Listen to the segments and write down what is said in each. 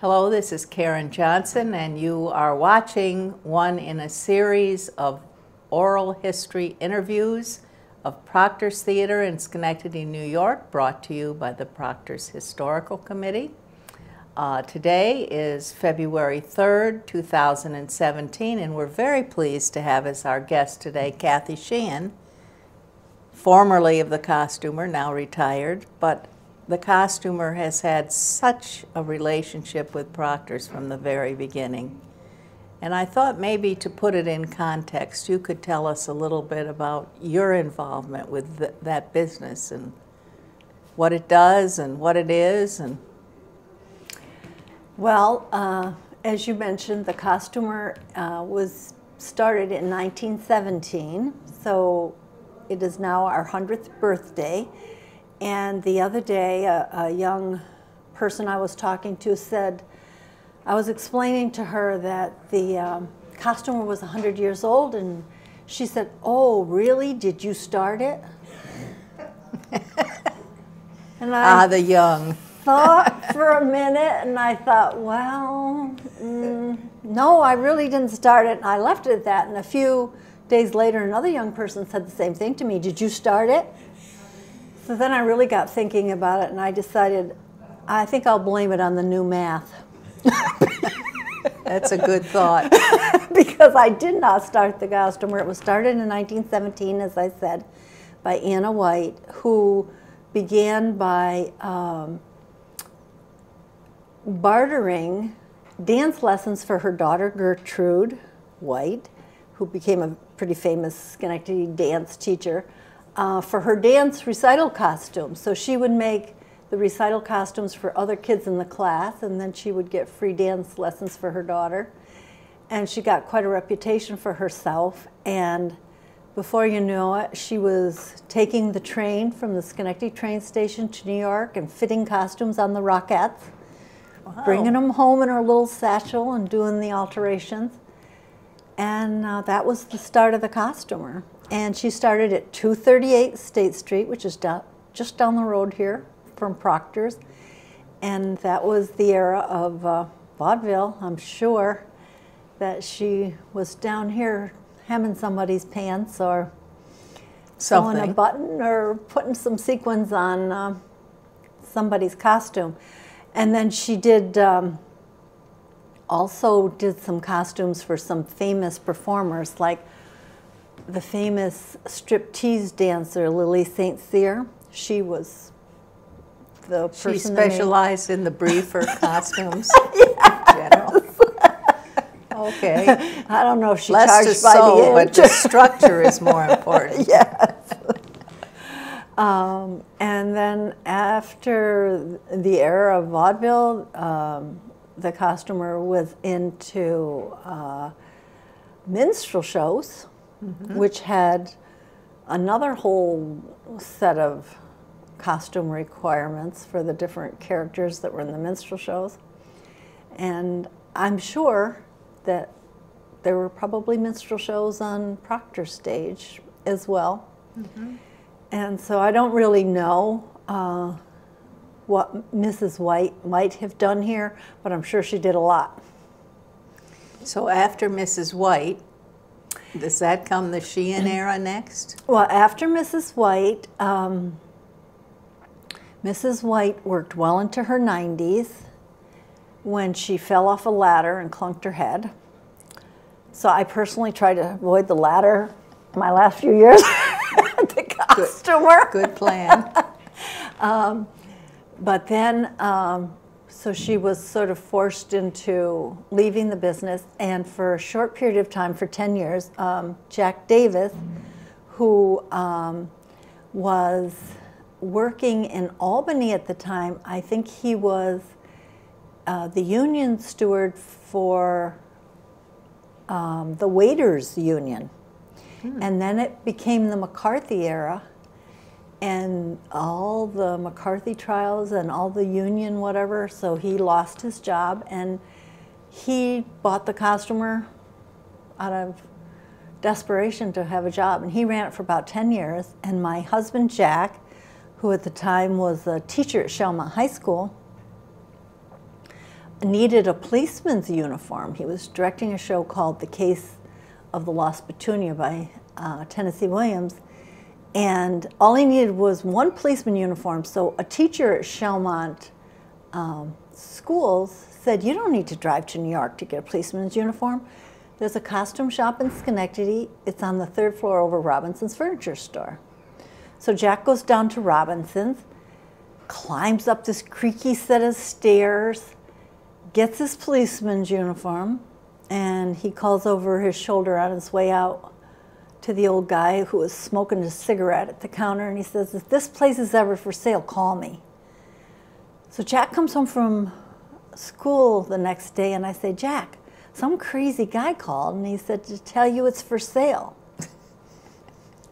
Hello, this is Karen Johnson, and you are watching one in a series of oral history interviews of Proctors Theater in Schenectady, New York, brought to you by the Proctors Historical Committee. Today is February 3rd, 2017, and we're very pleased to have as our guest today Kathe Sheehan, formerly of the costumer, now retired, but the costumer has had such a relationship with Proctors from the very beginning. And I thought maybe to put it in context, you could tell us a little bit about your involvement with that business and what it does and what it is. And well, as you mentioned, the costumer was started in 1917, so it is now our 100th birthday. And the other day, a young person I was talking to said, I was explaining to her that the costumer was 100 years old, and she said, "Oh, really? Did you start it?" And I the young. thought for a minute, and I thought, well, no, I really didn't start it. And I left it at that, and a few days later, another young person said the same thing to me. "Did you start it?" So then I really got thinking about it, and I decided, I think I'll blame it on the new math. That's a good thought. Because I did not start the costumer. It was started in 1917, as I said, by Anna White, who began by bartering dance lessons for her daughter Gertrude White, who became a pretty famous Schenectady dance teacher, for her dance recital costumes. So she would make the recital costumes for other kids in the class, and then she would get free dance lessons for her daughter. And she got quite a reputation for herself, and before you know it, she was taking the train from the Schenectady train station to New York and fitting costumes on the Rockettes, Wow. bringing them home in her little satchel and doing the alterations. And that was the start of the costumer. And she started at 238 State Street, which is just down the road here from Proctors. And that was the era of vaudeville. I'm sure that she was down here hemming somebody's pants or sewing a button or putting some sequins on somebody's costume. And then she did also did some costumes for some famous performers, like the famous striptease dancer Lily St. Cyr. She was the person. She specialized in the briefer costumes in general. Okay. I don't know if she Less charged to by sew, the inch. but the structure is more important. Yes. And then after the era of vaudeville, the costumer was into minstrel shows, which had another whole set of costume requirements for the different characters that were in the minstrel shows. And I'm sure that there were probably minstrel shows on Proctor's stage as well. And so I don't really know what Mrs. White might have done here, but I'm sure she did a lot. So after Mrs. White, does that come the Sheehan era next? Well, after Mrs. White, Mrs. White worked well into her 90s when she fell off a ladder and clunked her head. So I personally tried to avoid the ladder my last few years at the costumer. Good plan. But then, so she was sort of forced into leaving the business, and for a short period of time, for 10 years, Jack Davis, who was working in Albany at the time, I think he was the union steward for the waiters union. And then it became the McCarthy era, and all the McCarthy trials and all the union whatever, so he lost his job, and he bought the costumer out of desperation to have a job, and he ran it for about 10 years. And my husband Jack, who at the time was a teacher at Shelma High School, needed a policeman's uniform. He was directing a show called The Case of the Lost Petunia by Tennessee Williams, and all he needed was one policeman uniform. So a teacher at Shelmont Schools said, you don't need to drive to New York to get a policeman's uniform. There's a costume shop in Schenectady. It's on the 3rd floor over Robinson's Furniture Store. So Jack goes down to Robinson's, climbs up this creaky set of stairs, gets his policeman's uniform, and he calls over his shoulder on his way out to the old guy who was smoking a cigarette at the counter, and he says, if this place is ever for sale, call me. So Jack comes home from school the next day, and I say, Jack, some crazy guy called, and he said to tell you it's for sale.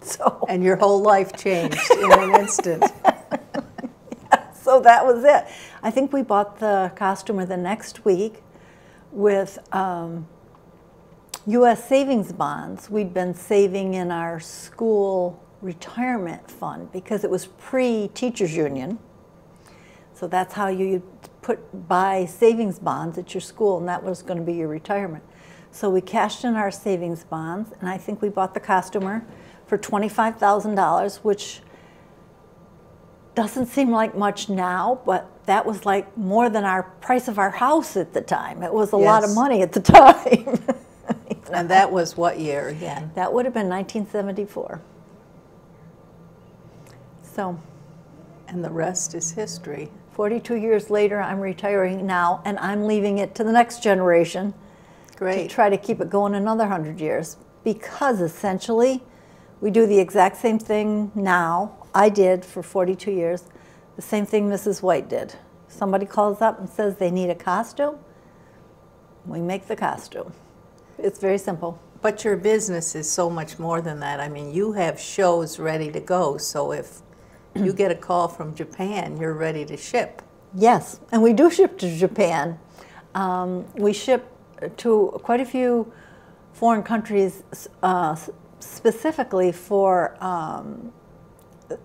So, and your whole life changed in an instant. Yeah, so that was it. I think we bought the costumer the next week with U.S. savings bonds. We'd been saving in our school retirement fund because it was pre-teachers union. So that's how you buy savings bonds at your school, and that was going to be your retirement. So we cashed in our savings bonds, and I think we bought the costumer for $25,000, which doesn't seem like much now, but that was like more than our price of our house at the time. It was a lot of money at the time. And that was what year again? That would have been 1974. So. And the rest is history. 42 years later, I'm retiring now, and I'm leaving it to the next generation. Great. To try to keep it going another 100 years. Because essentially, we do the exact same thing now. I did for 42 years. The same thing Mrs. White did. Somebody calls up and says they need a costume. We make the costume. It's very simple. But your business is so much more than that. I mean, you have shows ready to go, so if you get a call from Japan, you're ready to ship. Yes, and we do ship to Japan. We ship to quite a few foreign countries, specifically for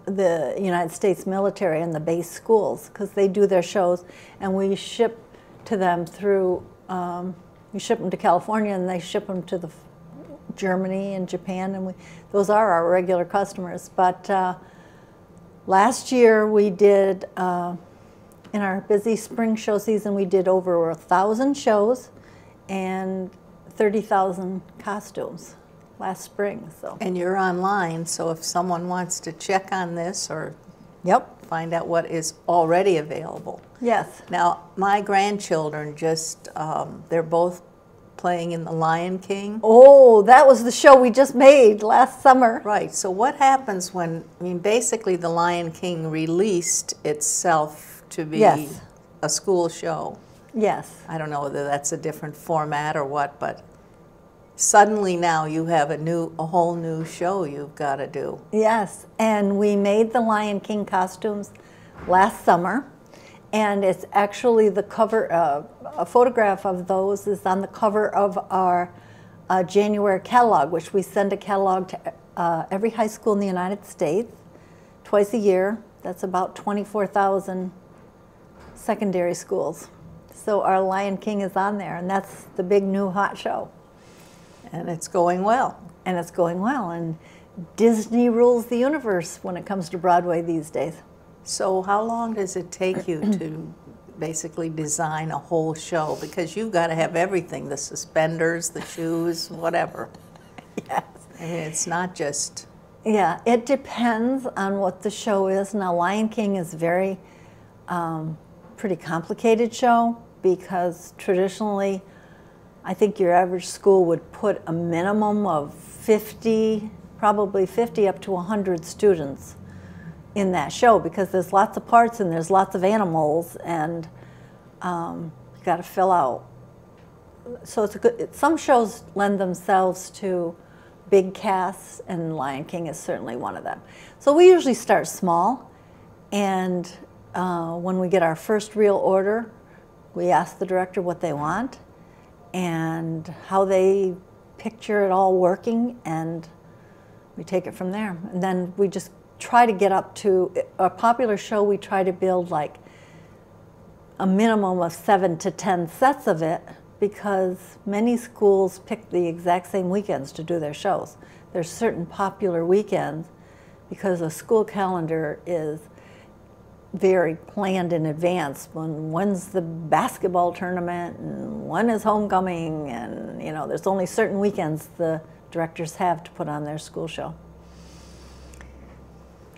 the United States military and the base schools, because they do their shows, and we ship to them through, we ship them to California, and they ship them to Germany and Japan, and those are our regular customers. But last year we did, in our busy spring show season, we did over 1,000 shows and 30,000 costumes last spring. So. And you're online, so if someone wants to check on this or find out what is already available. Yes. Now, my grandchildren just, they're both playing in The Lion King. Oh, that was the show we just made last summer. Right. So what happens when, I mean, basically The Lion King released itself to be a school show. Yes. I don't know whether that's a different format or what, but suddenly now you have a whole new show you've got to do. Yes, and we made the Lion King costumes last summer, and it's actually the cover, a photograph of those is on the cover of our January catalog, which we send a catalog to every high school in the United States twice a year. That's about 24,000 secondary schools. So our Lion King is on there, and that's the big new hot show. And it's going well. And it's going well, and Disney rules the universe when it comes to Broadway these days. So how long does it take you to basically design a whole show? Because you've got to have everything, the suspenders, the shoes, whatever. Yes. I mean, it's not just... Yeah, it depends on what the show is. Now, Lion King is very pretty complicated show because traditionally, I think your average school would put a minimum of 50, probably 50 up to 100 students in that show because there's lots of parts and there's lots of animals and you got to fill out. So it's a good, some shows lend themselves to big casts, and Lion King is certainly one of them. So we usually start small, and when we get our first real order, we ask the director what they want and how they picture it all working, and we take it from there. And then we just try to get up to a popular show. We try to build like a minimum of 7 to 10 sets of it, because many schools pick the exact same weekends to do their shows. There's certain popular weekends because a school calendar is very planned in advance. When's the basketball tournament and when is homecoming, and you know, there's only certain weekends the directors have to put on their school show.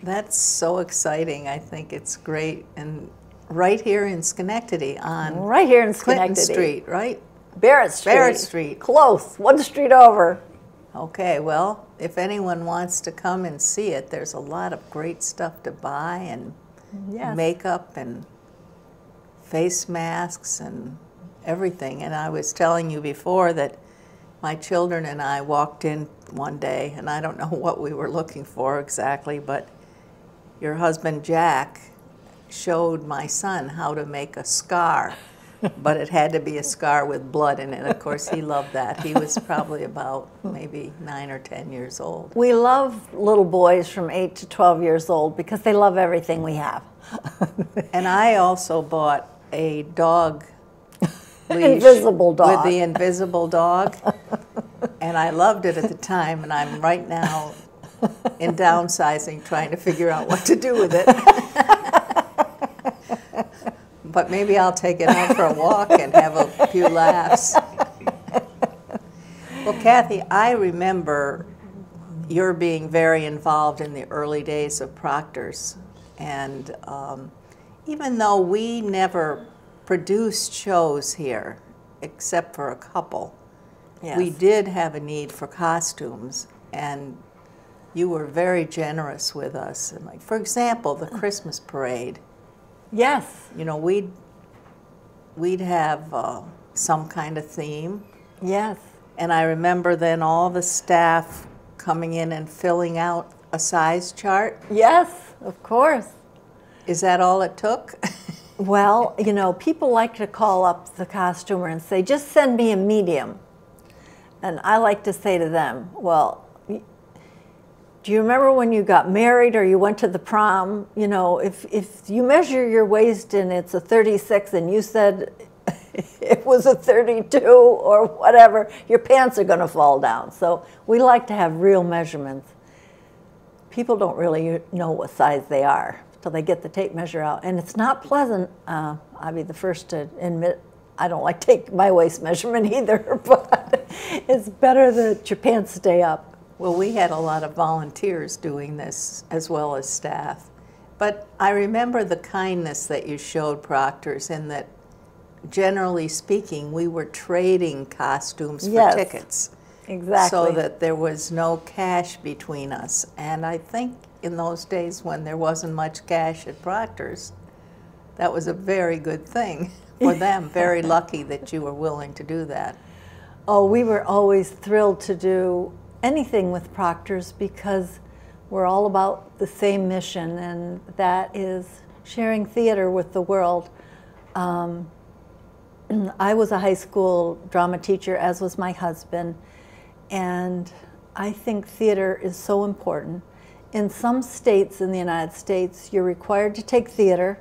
That's so exciting. I think it's great. And right here in Schenectady on right here in Clinton Schenectady. Street, right? Barrett Street. Barrett Street. Close, one street over. Okay, well, if anyone wants to come and see it, there's a lot of great stuff to buy, and Yes. makeup and face masks and everything. And I was telling you before that my children and I walked in one day, and I don't know what we were looking for exactly, but your husband Jack showed my son how to make a scar, but it had to be a scar with blood in it. Of course, he loved that. He was probably about maybe 9 or 10 years old. We love little boys from 8 to 12 years old because they love everything we have. And I also bought a dog leash Invisible dog. with the invisible dog, and I loved it at the time, and I'm right now in downsizing, trying to figure out what to do with it. But maybe I'll take it out for a walk and have a few laughs. Well, Kathe, I remember your being very involved in the early days of Proctors. And even though we never produced shows here, except for a couple, Yes. we did have a need for costumes. And you were very generous with us. And like, for example, the Christmas parade. Yes, You know, we'd have some kind of theme. yes. And I remember then all the staff coming in and filling out a size chart. Yes, of course. Is that all it took? Well, you know, people like to call up the costumer and say, just send me a medium. And I like to say to them, well, do you remember when you got married or you went to the prom? You know, if you measure your waist and it's a 36 and you said it was a 32 or whatever, your pants are going to fall down. So we like to have real measurements. People don't really know what size they are till they get the tape measure out. And it's not pleasant. I'll be the first to admit I don't like to take my waist measurement either, but it's better that your pants stay up. Well, we had a lot of volunteers doing this as well as staff. But I remember the kindness that you showed Proctors, in that, generally speaking, we were trading costumes for Yes, tickets. Exactly. So that there was no cash between us. And I think in those days when there wasn't much cash at Proctors, that was a very good thing for them. Very lucky that you were willing to do that. Oh, we were always thrilled to do anything with Proctors because we're all about the same mission, and that is sharing theater with the world. I was a high school drama teacher, as was my husband, and I think theater is so important. In some states in the United States, you're required to take theater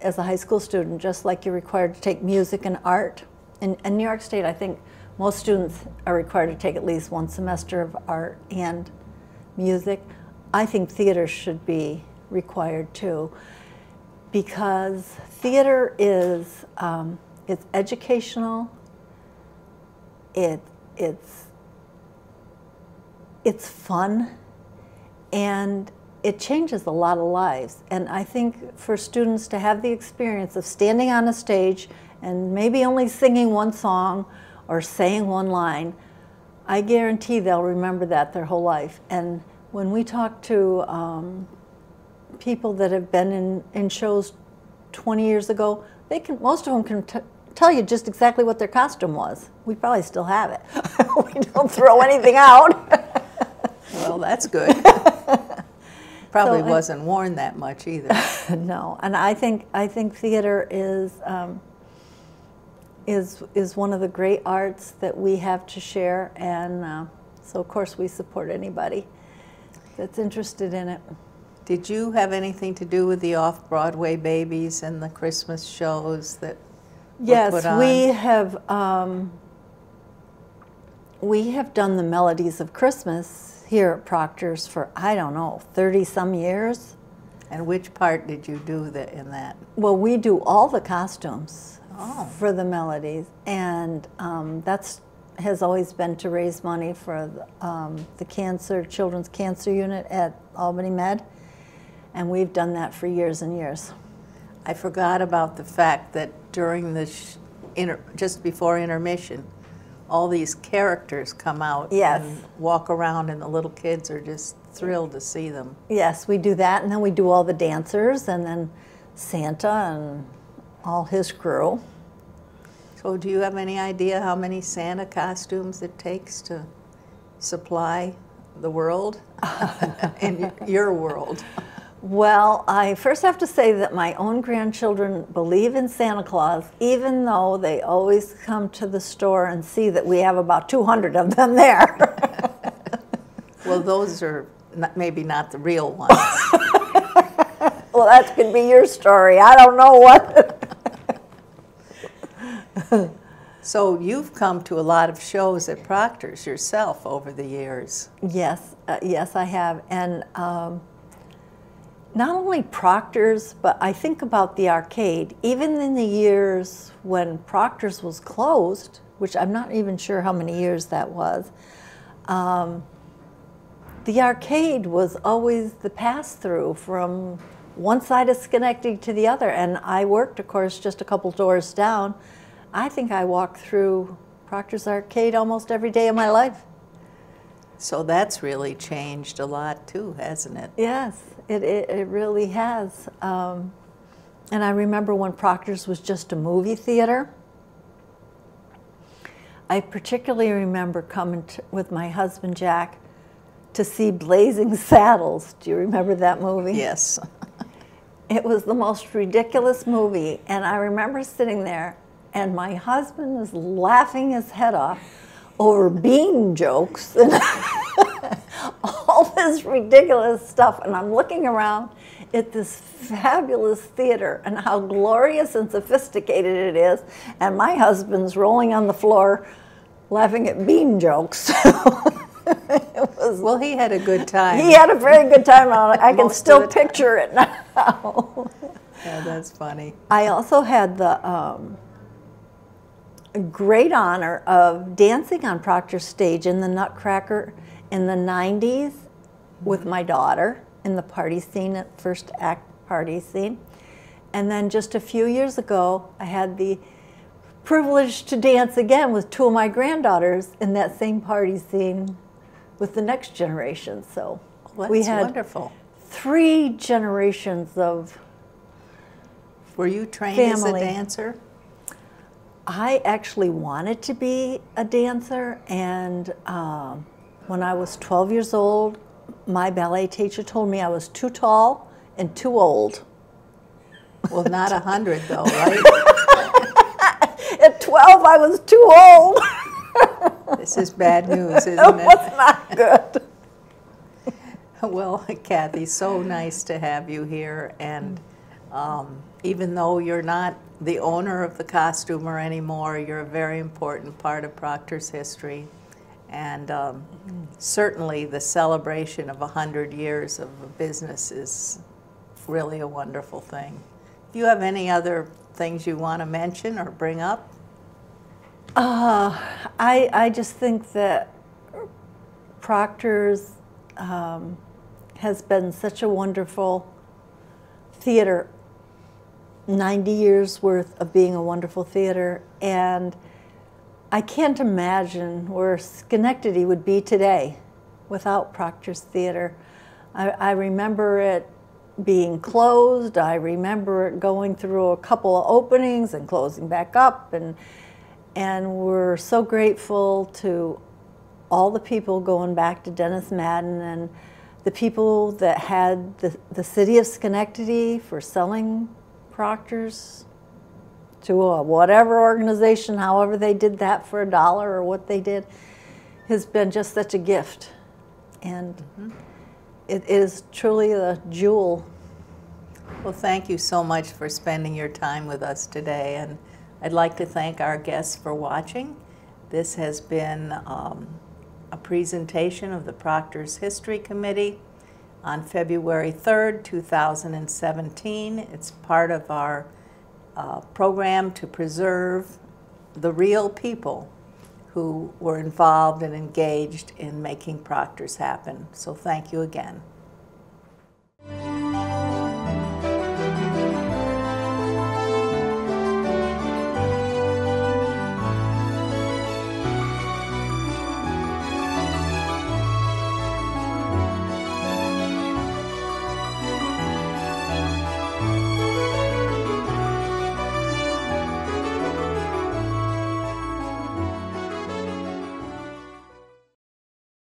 as a high school student, just like you're required to take music and art. In New York State, I think most students are required to take at least one semester of art and music. I think theater should be required too, because theater is it's educational, it's fun, and it changes a lot of lives. And I think for students to have the experience of standing on a stage and maybe only singing one song or saying one line, I guarantee they'll remember that their whole life. And when we talk to people that have been in shows 20 years ago, most of them can tell you just exactly what their costume was. We probably still have it. We don't throw anything out. Well, that's good. Probably wasn't worn that much either. No, and I think theater is one of the great arts that we have to share, and so of course we support anybody that's interested in it. Did you have anything to do with the off-Broadway babies and the Christmas shows that were put on? We have done the Melodies of Christmas here at Proctors for, I don't know, 30-some years. And which part did you do in that? Well, we do all the costumes Oh. for the Melodies, and that's has always been to raise money for the children's cancer unit at Albany Med, and we've done that for years and years. I forgot about the fact that during the just before intermission, all these characters come out Yes. and walk around, and the little kids are just thrilled to see them. Yes, we do that, and then we do all the dancers, and then Santa and all his crew. So do you have any idea how many Santa costumes it takes to supply the world in your world? Well, I first have to say that my own grandchildren believe in Santa Claus, even though they always come to the store and see that we have about 200 of them there. Well, those are maybe not the real ones. Well, that could be your story. I don't know what. So you've come to a lot of shows at Proctors yourself over the years. Yes, yes, I have. And not only Proctors, but I think about the arcade. Even in the years when Proctors was closed, which I'm not even sure how many years that was, the arcade was always the pass-through from one side of Schenectady to the other. And I worked, of course, just a couple doors down. I think I walked through Proctors Arcade almost every day of my life. So that's really changed a lot too, hasn't it? Yes, it really has. And I remember when Proctors was just a movie theater. I particularly remember coming with my husband Jack to see Blazing Saddles. Do you remember that movie? Yes. It was the most ridiculous movie, and I remember sitting there, and my husband was laughing his head off over bean jokes and all this ridiculous stuff, and I'm looking around at this fabulous theater and how glorious and sophisticated it is, and my husband's rolling on the floor laughing at bean jokes. Well, he had a good time. He had a very good time on it. I can still picture it now. Yeah, that's funny. I also had the great honor of dancing on Proctor's stage in the Nutcracker in the 90s with my daughter in the party scene, at first act party scene. And then just a few years ago, I had the privilege to dance again with two of my granddaughters in that same party scene with the next generation. So we had wonderful. 3 generations of Were you trained family. as a dancer? I actually wanted to be a dancer, and when I was 12 years old, my ballet teacher told me I was too tall and too old. Well, not 100 though, right? At 12, I was too old. This is bad news, isn't It it? was not good. Well, Kathe, so nice to have you here, and even though you're not the owner of the costumer anymore, you're a very important part of Proctor's history, and certainly the celebration of 100 years of a business is really a wonderful thing. Do you have any other things you want to mention or bring up? I just think that Proctor's has been such a wonderful theater, 90 years worth of being a wonderful theater, and I can't imagine where Schenectady would be today without Proctor's Theater. I remember it being closed. I remember it going through a couple of openings and closing back up, and we're so grateful to all the people going back to Dennis Madden and the people that had the city of Schenectady for selling Proctors to whatever organization, however they did that for $1 or what they did, has been just such a gift. And it is truly a jewel. Well, thank you so much for spending your time with us today, and I'd like to thank our guests for watching. This has been a presentation of the Proctors History Committee on February 3rd, 2017. It's part of our program to preserve the real people who were involved and engaged in making Proctors happen. So thank you again.